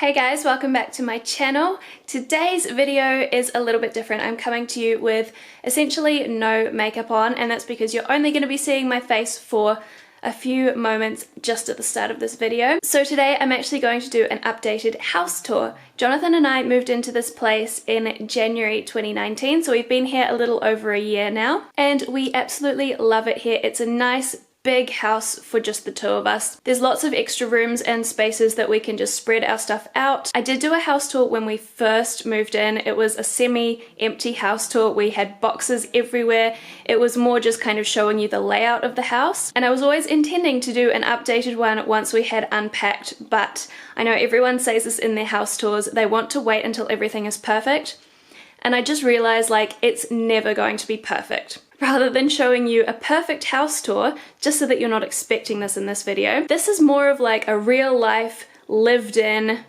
Hey guys, welcome back to my channel. Today's video is a little bit different. I'm coming to you with essentially no makeup on, and that's because you're only going to be seeing my face for a few moments just at the start of this video. So today I'm actually going to do an updated house tour. Jonathan and I moved into this place in January 2019, so we've been here a little over a year now, and we absolutely love it here. It's a nice big house for just the two of us. There's lots of extra rooms and spaces that we can just spread our stuff out. I did do a house tour when we first moved in. It was a semi-empty house tour. We had boxes everywhere. It was more just kind of showing you the layout of the house. And I was always intending to do an updated one once we had unpacked, but I know everyone says this in their house tours. They want to wait until everything is perfect. And I just realized, like, it's never going to be perfect. Rather than showing you a perfect house tour, just so that you're not expecting this in this video, this is more of like a real life, lived in,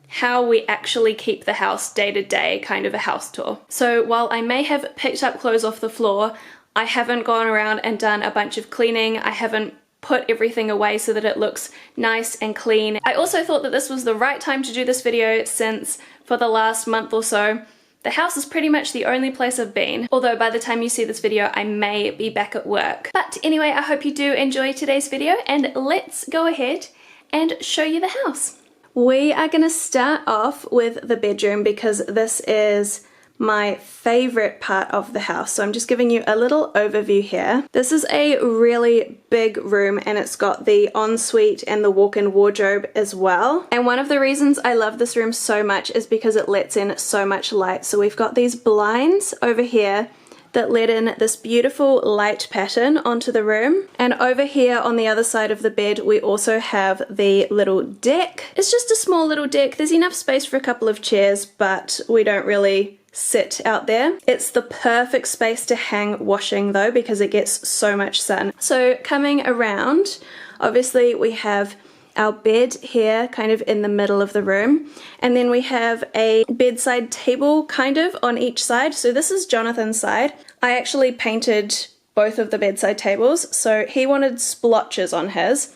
how we actually keep the house day to day kind of a house tour. So while I may have picked up clothes off the floor, I haven't gone around and done a bunch of cleaning. I haven't put everything away so that it looks nice and clean. I also thought that this was the right time to do this video, since for the last month or so, the house is pretty much the only place I've been, although by the time you see this video I may be back at work. But anyway, I hope you do enjoy today's video, and let's go ahead and show you the house. We are going to start off with the bedroom because this is my favorite part of the house. So I'm just giving you a little overview here. This is a really big room, and it's got the ensuite and the walk-in wardrobe as well. And one of the reasons I love this room so much is because it lets in so much light. So we've got these blinds over here that let in this beautiful light pattern onto the room. And over here on the other side of the bed, we also have the little deck. It's just a small little deck. There's enough space for a couple of chairs, but we don't really sit out there. It's the perfect space to hang washing though, because it gets so much sun. So coming around, obviously we have our bed here kind of in the middle of the room, and then we have a bedside table kind of on each side. So this is Jonathan's side. I actually painted both of the bedside tables, so he wanted splotches on his,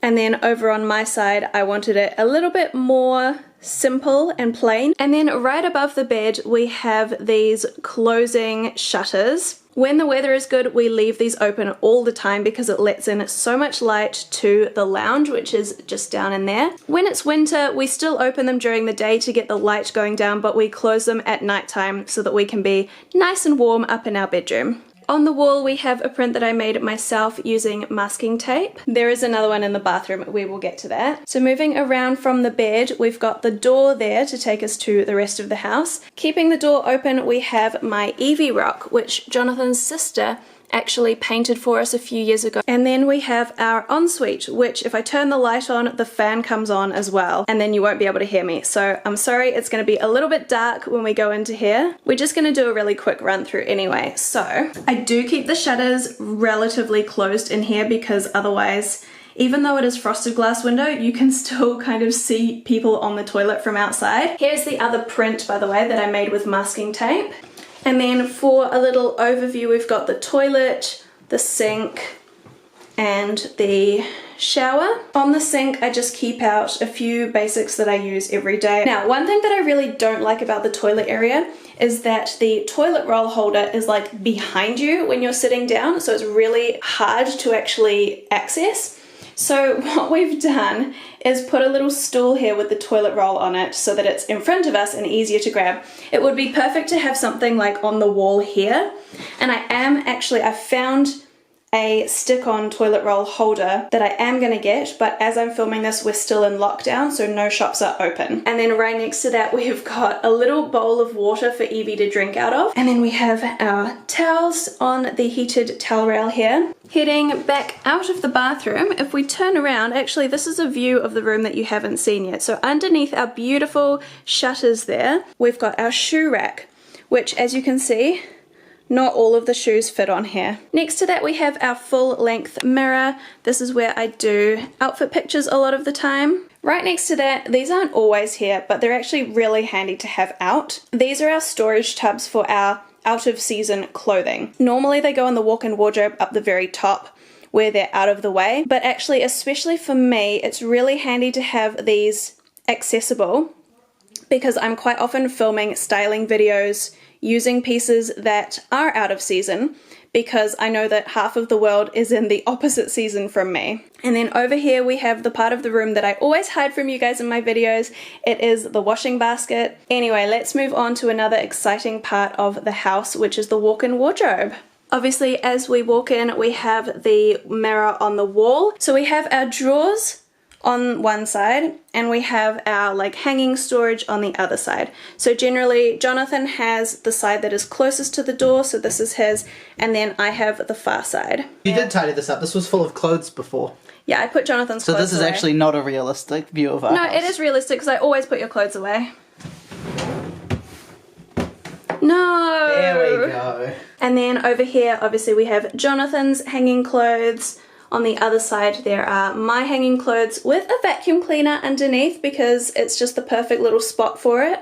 and then over on my side I wanted it a little bit more simple and plain. And then right above the bed we have these closing shutters. When the weather is good, we leave these open all the time because it lets in so much light to the lounge, which is just down in there. When it's winter, we still open them during the day to get the light going down, but we close them at nighttime so that we can be nice and warm up in our bedroom. On the wall we have a print that I made myself using masking tape. There is another one in the bathroom, we will get to that. So moving around from the bed, we've got the door there to take us to the rest of the house. Keeping the door open, we have my Evie rock, which Jonathan's sister actually painted for us a few years ago. And then we have our ensuite, which if I turn the light on, the fan comes on as well, and then you won't be able to hear me. So I'm sorry, it's going to be a little bit dark when we go into here. We're just going to do a really quick run through anyway. So I do keep the shutters relatively closed in here because otherwise, even though it is frosted glass window, you can still kind of see people on the toilet from outside. Here's the other print, by the way, that I made with masking tape. And then for a little overview, we've got the toilet, the sink, and the shower. On the sink, I just keep out a few basics that I use every day. Now, one thing that I really don't like about the toilet area is that the toilet roll holder is like behind you when you're sitting down, so it's really hard to actually access. So what we've done is put a little stool here with the toilet roll on it so that it's in front of us and easier to grab. It would be perfect to have something like on the wall here. And I found a stick-on toilet roll holder that I am going to get, but as I'm filming this we're still in lockdown, so no shops are open. And then right next to that we've got a little bowl of water for Evie to drink out of, and then we have our towels on the heated towel rail here. Heading back out of the bathroom, if we turn around, actually this is a view of the room that you haven't seen yet. So underneath our beautiful shutters there, we've got our shoe rack, which as you can see, not all of the shoes fit on here. Next to that we have our full length mirror. This is where I do outfit pictures a lot of the time. Right next to that, these aren't always here, but they're actually really handy to have out. These are our storage tubs for our out of season clothing. Normally they go in the walk-in wardrobe up the very top where they're out of the way, but actually, especially for me, it's really handy to have these accessible because I'm quite often filming styling videos using pieces that are out of season, because I know that half of the world is in the opposite season from me. And then over here we have the part of the room that I always hide from you guys in my videos. It is the washing basket. Anyway, let's move on to another exciting part of the house, which is the walk-in wardrobe. Obviously, as we walk in, we have the mirror on the wall. So we have our drawers on one side and we have our like hanging storage on the other side. So generally Jonathan has the side that is closest to the door, so this is his, and then I have the far side. You did tidy this up. This was full of clothes before. Yeah, I put Jonathan's clothes away. So this is actually not a realistic view of our house. No, it is realistic because I always put your clothes away. No! There we go. And then over here, obviously we have Jonathan's hanging clothes. On the other side there are my hanging clothes with a vacuum cleaner underneath because it's just the perfect little spot for it.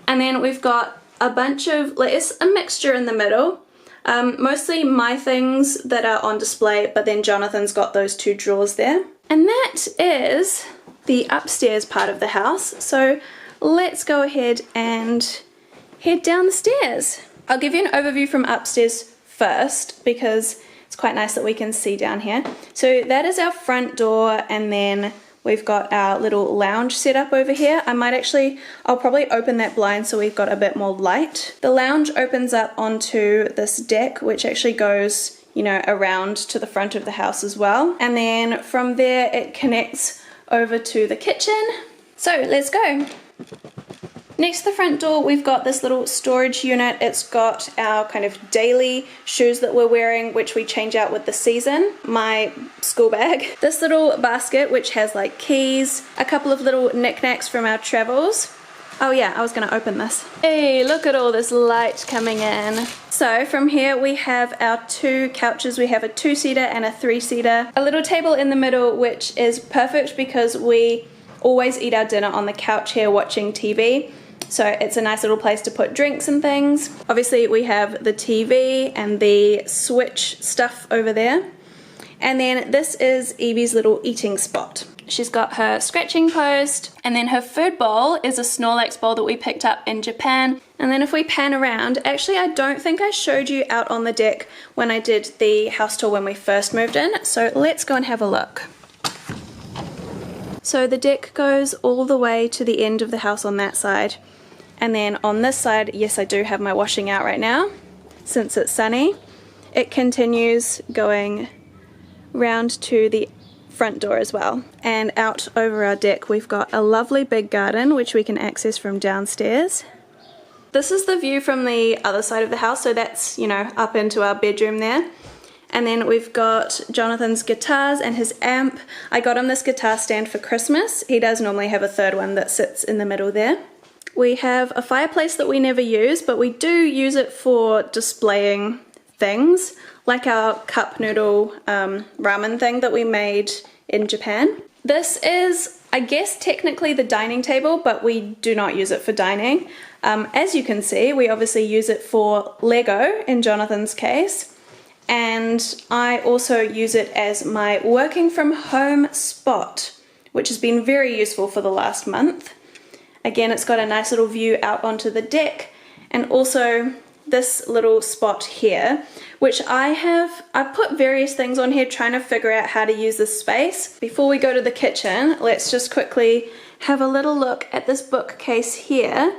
And then we've got a bunch of, like, it's a mixture in the middle. Mostly my things that are on display, but then Jonathan's got those two drawers there. And that is the upstairs part of the house. So let's go ahead and head down the stairs. I'll give you an overview from upstairs first because it's quite nice that we can see down here. So that is our front door, and then we've got our little lounge set up over here. I'll probably open that blind so we've got a bit more light. The lounge opens up onto this deck, which actually goes, you know, around to the front of the house as well. And then from there it connects over to the kitchen. So let's go. Next to the front door, we've got this little storage unit. It's got our kind of daily shoes that we're wearing, which we change out with the season. My school bag. This little basket, which has like keys, a couple of little knickknacks from our travels. Oh yeah, I was gonna open this. Hey, look at all this light coming in. So from here we have our two couches. We have a 2-seater and a 3-seater. A little table in the middle, which is perfect because we always eat our dinner on the couch here watching TV. So it's a nice little place to put drinks and things. Obviously we have the TV and the Switch stuff over there. And then this is Evie's little eating spot. She's got her scratching post, and then her food bowl is a Snorlax bowl that we picked up in Japan. And then if we pan around, actually I don't think I showed you out on the deck when I did the house tour when we first moved in. So let's go and have a look. So the deck goes all the way to the end of the house on that side. And then on this side, yes, I do have my washing out right now since it's sunny. It continues going round to the front door as well. And out over our deck, we've got a lovely big garden which we can access from downstairs. This is the view from the other side of the house, so that's, you know, up into our bedroom there. And then we've got Jonathan's guitars and his amp. I got him this guitar stand for Christmas. He does normally have a third one that sits in the middle there. We have a fireplace that we never use, but we do use it for displaying things, like our cup noodle ramen thing that we made in Japan. This is, I guess, technically the dining table, but we do not use it for dining. As you can see, we obviously use it for Lego in Jonathan's case. And I also use it as my working from home spot, which has been very useful for the last month. Again, it's got a nice little view out onto the deck, and also this little spot here, which I've put various things on here trying to figure out how to use this space. Before we go to the kitchen, let's just quickly have a little look at this bookcase here.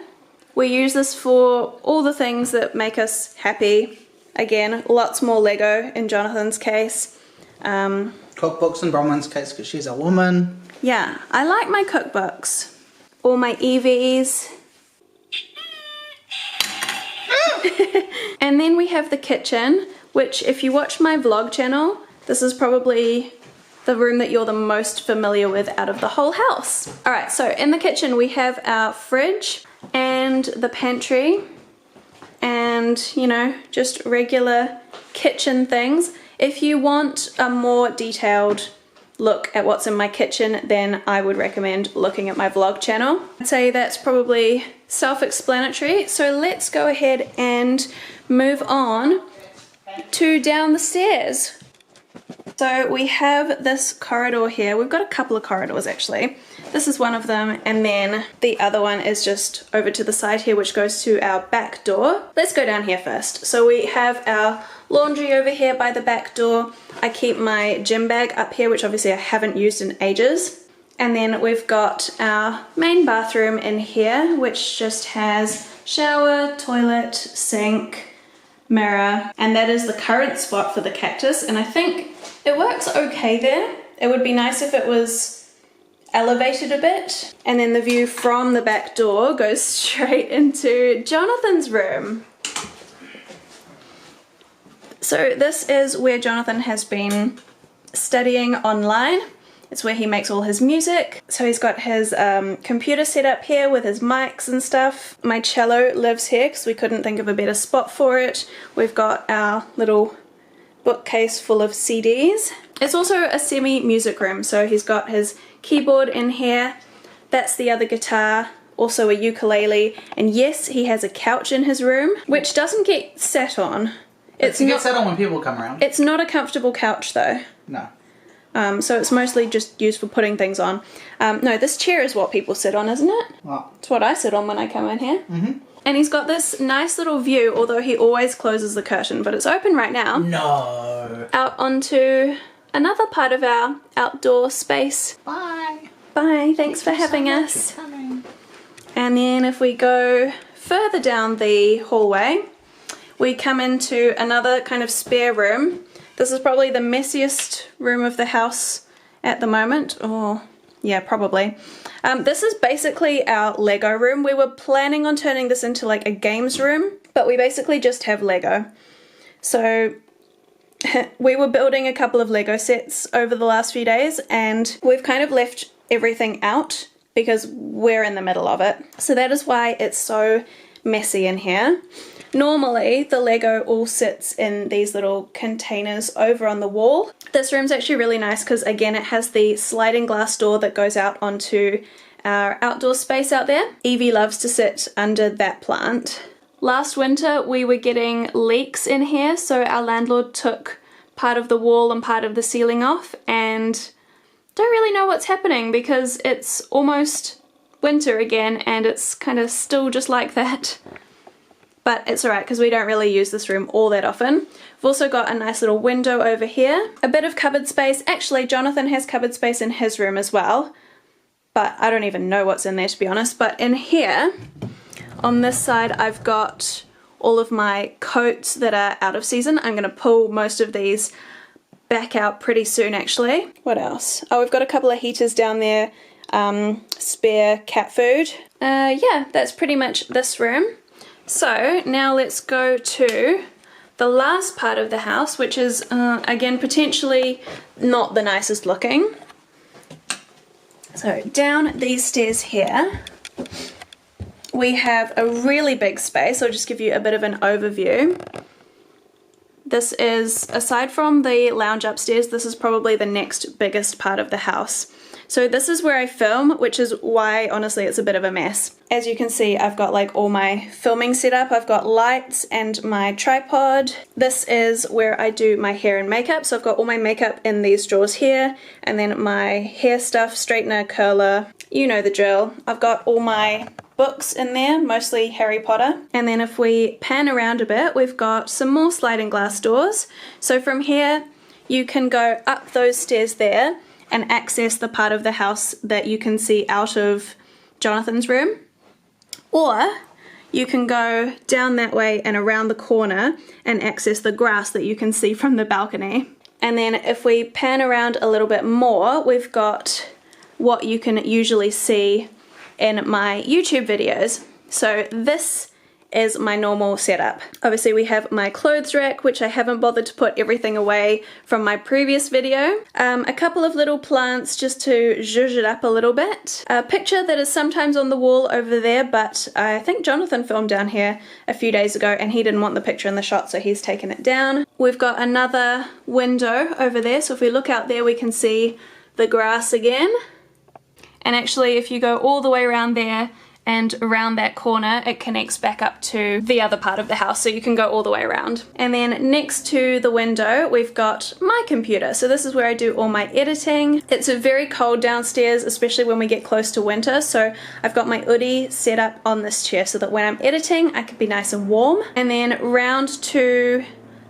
We use this for all the things that make us happy. Again, lots more Lego in Jonathan's case. Cookbooks in Bronwyn's case because she's a woman. Yeah, I like my cookbooks. All my EVs. And then we have the kitchen, which if you watch my vlog channel, this is probably the room that you're the most familiar with out of the whole house. Alright, so in the kitchen we have our fridge and the pantry and, you know, just regular kitchen things. If you want a more detailed look at what's in my kitchen, then I would recommend looking at my vlog channel. I'd say that's probably self-explanatory, so let's go ahead and move on to down the stairs. So we have this corridor here. We've got a couple of corridors actually. This is one of them, and then the other one is just over to the side here, which goes to our back door. Let's go down here first. So we have our laundry over here by the back door. I keep my gym bag up here, which obviously I haven't used in ages. And then we've got our main bathroom in here, which just has shower, toilet, sink, mirror, and that is the current spot for the cactus, and I think it works okay there. It would be nice if it was elevated a bit. And then the view from the back door goes straight into Jonathan's room. So this is where Jonathan has been studying online. It's where he makes all his music. So he's got his computer set up here with his mics and stuff. My cello lives here because we couldn't think of a better spot for it. We've got our little bookcase full of CDs. It's also a semi-music room, so he's got his keyboard in here. That's the other guitar, also a ukulele, and yes, he has a couch in his room, which doesn't get sat on. It gets sat on when people come around. It's not a comfortable couch though. No. So it's mostly just used for putting things on. No, this chair is what people sit on, isn't it? Well. It's what I sit on when I come in here. And he's got this nice little view, although he always closes the curtain, but it's open right now. No. Out onto another part of our outdoor space. Bye. Bye, thanks for having us. And then if we go further down the hallway, we come into another kind of spare room. This is probably the messiest room of the house at the moment. Oh, yeah, probably. This is basically our Lego room. We were planning on turning this into like a games room, but we basically just have Lego. So we were building a couple of Lego sets over the last few days, and we've kind of left everything out because we're in the middle of it. So that is why it's so messy in here. Normally, the Lego all sits in these little containers over on the wall. This room's actually really nice because, again, it has the sliding glass door that goes out onto our outdoor space out there. Evie loves to sit under that plant. Last winter, we were getting leaks in here, so our landlord took part of the wall and part of the ceiling off, and don't really know what's happening because it's almost winter again and it's kind of still just like that. But it's alright because we don't really use this room all that often. We've also got a nice little window over here. A bit of cupboard space. Actually, Jonathan has cupboard space in his room as well. But I don't even know what's in there, to be honest. But in here, on this side, I've got all of my coats that are out of season. I'm going to pull most of these back out pretty soon, actually. What else? Oh, we've got a couple of heaters down there. Spare cat food. Yeah, that's pretty much this room. So now let's go to the last part of the house, which is, again, potentially not the nicest looking. So down these stairs here, we have a really big space. I'll just give you a bit of an overview. This is, aside from the lounge upstairs, this is probably the next biggest part of the house. So this is where I film, which is why, honestly, it's a bit of a mess. As you can see, I've got like all my filming set up. I've got lights and my tripod. This is where I do my hair and makeup. So I've got all my makeup in these drawers here, and then my hair stuff, straightener, curler, you know the drill. I've got all my books in there, mostly Harry Potter. And then if we pan around a bit, we've got some more sliding glass doors. So from here, you can go up those stairs there and access the part of the house that you can see out of Jonathan's room. Or you can go down that way and around the corner and access the grass that you can see from the balcony. And then if we pan around a little bit more, we've got what you can usually see in my YouTube videos. So this is my normal setup. Obviously we have my clothes rack, which I haven't bothered to put everything away from my previous video. A couple of little plants just to zhuzh it up a little bit. A picture that is sometimes on the wall over there, but I think Jonathan filmed down here a few days ago and he didn't want the picture in the shot, so he's taken it down. We've got another window over there, so if we look out there we can see the grass again. And actually if you go all the way around there, and around that corner it connects back up to the other part of the house, so you can go all the way around. And then next to the window we've got my computer, so this is where I do all my editing. It's very cold downstairs, especially when we get close to winter, so I've got my hoodie set up on this chair so that when I'm editing I can be nice and warm. And then round to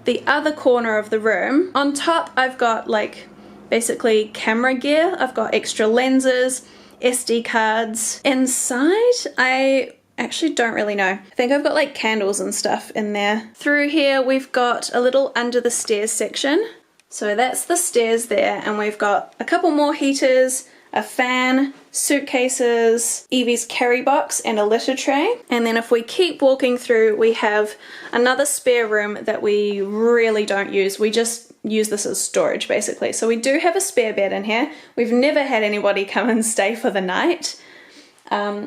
the other corner of the room, on top I've got like basically camera gear. I've got extra lenses, SD cards. Inside, I actually don't really know. I think I've got like candles and stuff in there. Through here we've got a little under the stairs section. So that's the stairs there, and we've got a couple more heaters, a fan, suitcases, Evie's carry box, and a litter tray. And then if we keep walking through, we have another spare room that we really don't use. We just use this as storage basically. So we do have a spare bed in here. We've never had anybody come and stay for the night,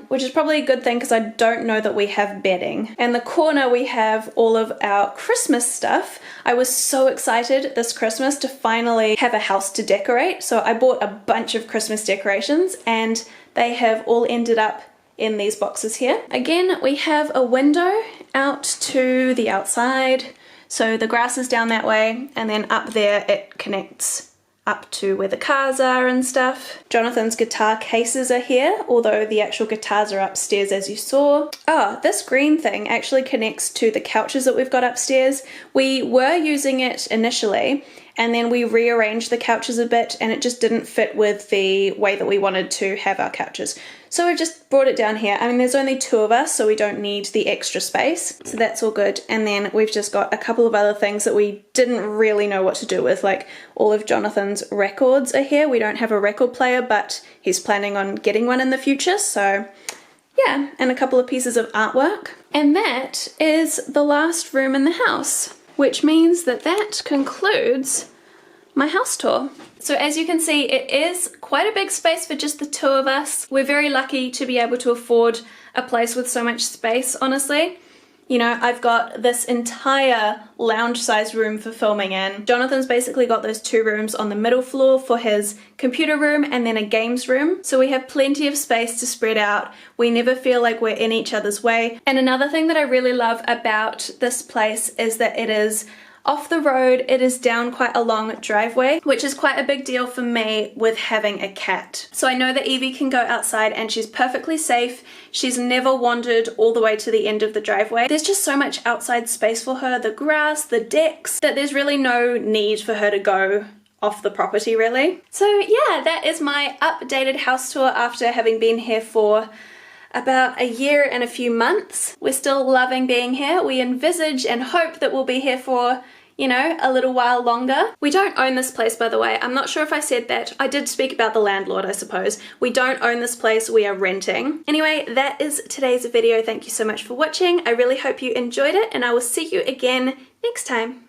which is probably a good thing because I don't know that we have bedding. In the corner we have all of our Christmas stuff. I was so excited this Christmas to finally have a house to decorate, so I bought a bunch of Christmas decorations and they have all ended up in these boxes here. Again, we have a window out to the outside, so the grass is down that way, and then up there it connects up to where the cars are and stuff. Jonathan's guitar cases are here, although the actual guitars are upstairs as you saw. Oh, this green thing actually connects to the couches that we've got upstairs. We were using it initially, and then we rearranged the couches a bit and it just didn't fit with the way that we wanted to have our couches. So we've just brought it down here. I mean, there's only 2 of us, so we don't need the extra space. So that's all good. And then we've just got a couple of other things that we didn't really know what to do with, like all of Jonathan's records are here. We don't have a record player, but he's planning on getting one in the future, so yeah, and a couple of pieces of artwork. And that is the last room in the house, which means that that concludes my house tour. So as you can see, it is quite a big space for just the 2 of us. We're very lucky to be able to afford a place with so much space, honestly. You know, I've got this entire lounge-sized room for filming in. Jonathan's basically got those 2 rooms on the middle floor for his computer room and then a games room. So we have plenty of space to spread out. We never feel like we're in each other's way. And another thing that I really love about this place is that it is off the road. It is down quite a long driveway, which is quite a big deal for me with having a cat. So I know that Evie can go outside and she's perfectly safe. She's never wandered all the way to the end of the driveway. There's just so much outside space for her, the grass, the decks, that there's really no need for her to go off the property really. So yeah, that is my updated house tour after having been here for about a year and a few months. We're still loving being here. We envisage and hope that we'll be here for, you know, a little while longer. We don't own this place, by the way. I'm not sure if I said that. I did speak about the landlord, I suppose. We don't own this place, we are renting. Anyway, that is today's video. Thank you so much for watching. I really hope you enjoyed it, and I will see you again next time.